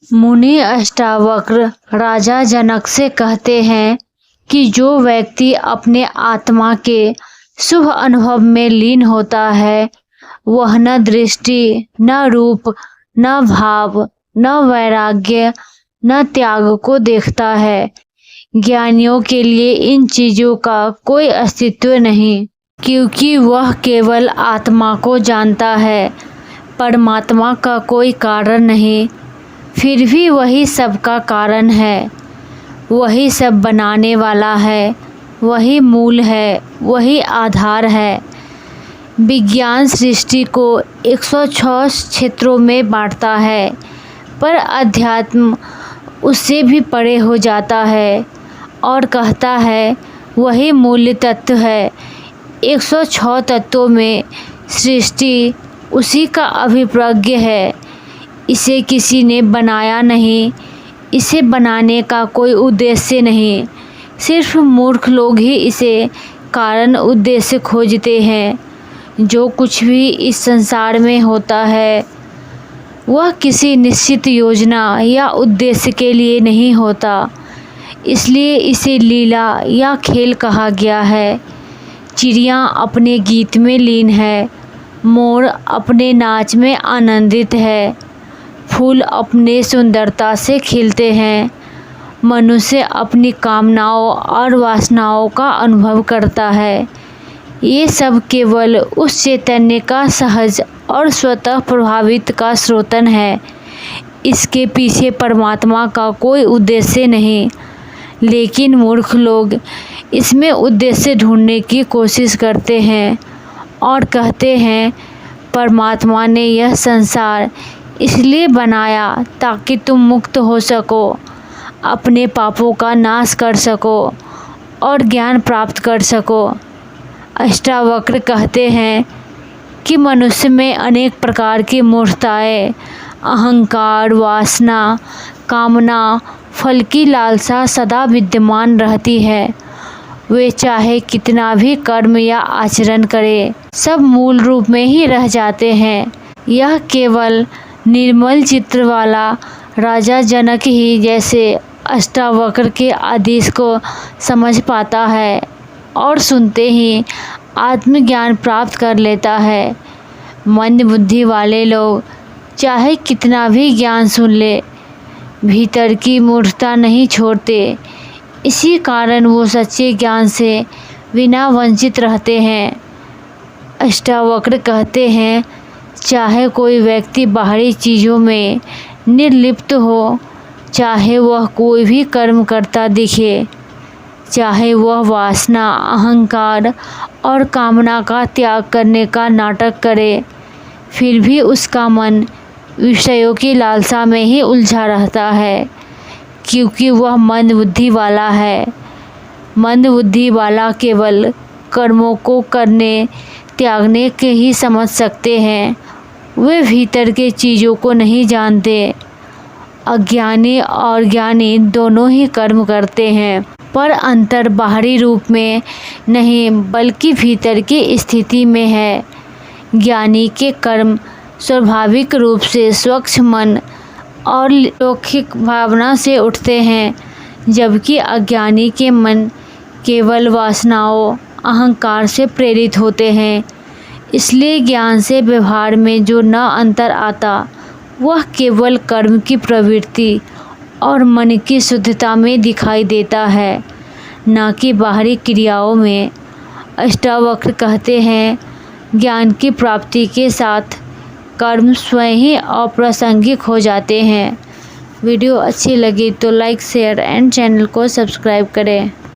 मुनि अष्टावक्र राजा जनक से कहते हैं कि जो व्यक्ति अपने आत्मा के शुभ अनुभव में लीन होता है वह न दृष्टि, न रूप, न भाव, न वैराग्य, न त्याग को देखता है। ज्ञानियों के लिए इन चीजों का कोई अस्तित्व नहीं, क्योंकि वह केवल आत्मा को जानता है, परमात्मा का कोई कारण नहीं। फिर भी वही सबका कारण है, वही सब बनाने वाला है, वही मूल है, वही आधार है। विज्ञान सृष्टि को 106 क्षेत्रों में बांटता है, पर अध्यात्म उससे भी परे हो जाता है और कहता है वही मूल तत्व है। 106 तत्वों में सृष्टि उसी का अभिप्रज्ञ है। इसे किसी ने बनाया नहीं, इसे बनाने का कोई उद्देश्य नहीं। सिर्फ मूर्ख लोग ही इसे कारण उद्देश्य खोजते हैं। जो कुछ भी इस संसार में होता है वह किसी निश्चित योजना या उद्देश्य के लिए नहीं होता, इसलिए इसे लीला या खेल कहा गया है। चिड़िया अपने गीत में लीन है, मोर अपने नाच में आनंदित है, फूल अपने सुंदरता से खिलते हैं, मनुष्य अपनी कामनाओं और वासनाओं का अनुभव करता है। ये सब केवल उस चैतन्य का सहज और स्वतः प्रभावित का स्रोतन है। इसके पीछे परमात्मा का कोई उद्देश्य नहीं, लेकिन मूर्ख लोग इसमें उद्देश्य ढूंढने की कोशिश करते हैं और कहते हैं परमात्मा ने यह संसार इसलिए बनाया ताकि तुम मुक्त हो सको, अपने पापों का नाश कर सको और ज्ञान प्राप्त कर सको। अष्टावक्र कहते हैं कि मनुष्य में अनेक प्रकार की मूर्खताएं, अहंकार, वासना, कामना, फल की लालसा सदा विद्यमान रहती है। वे चाहे कितना भी कर्म या आचरण करे, सब मूल रूप में ही रह जाते हैं। यह केवल निर्मल चित्र वाला राजा जनक ही जैसे अष्टावक्र के आदेश को समझ पाता है और सुनते ही आत्मज्ञान प्राप्त कर लेता है। मंद बुद्धि वाले लोग चाहे कितना भी ज्ञान सुन ले, भीतर की मूर्खता नहीं छोड़ते। इसी कारण वो सच्चे ज्ञान से बिना वंचित रहते हैं। अष्टावक्र कहते हैं चाहे कोई व्यक्ति बाहरी चीज़ों में निर्लिप्त हो, चाहे वह कोई भी कर्म करता दिखे, चाहे वह वासना, अहंकार और कामना का त्याग करने का नाटक करे, फिर भी उसका मन विषयों की लालसा में ही उलझा रहता है, क्योंकि वह मंद बुद्धि वाला है। मंद बुद्धि वाला केवल कर्मों को करने त्यागने के ही समझ सकते हैं, वे भीतर के चीज़ों को नहीं जानते। अज्ञानी और ज्ञानी दोनों ही कर्म करते हैं, पर अंतर बाहरी रूप में नहीं बल्कि भीतर की स्थिति में है। ज्ञानी के कर्म स्वाभाविक रूप से स्वच्छ मन और लौकिक भावना से उठते हैं, जबकि अज्ञानी के मन केवल वासनाओं, अहंकार से प्रेरित होते हैं। इसलिए ज्ञान से व्यवहार में जो न अंतर आता वह केवल कर्म की प्रवृत्ति और मन की शुद्धता में दिखाई देता है, न कि बाहरी क्रियाओं में। अष्टावक्र कहते हैं ज्ञान की प्राप्ति के साथ कर्म स्वयं ही अप्रासंगिक हो जाते हैं। वीडियो अच्छी लगी तो लाइक, शेयर एंड चैनल को सब्सक्राइब करें।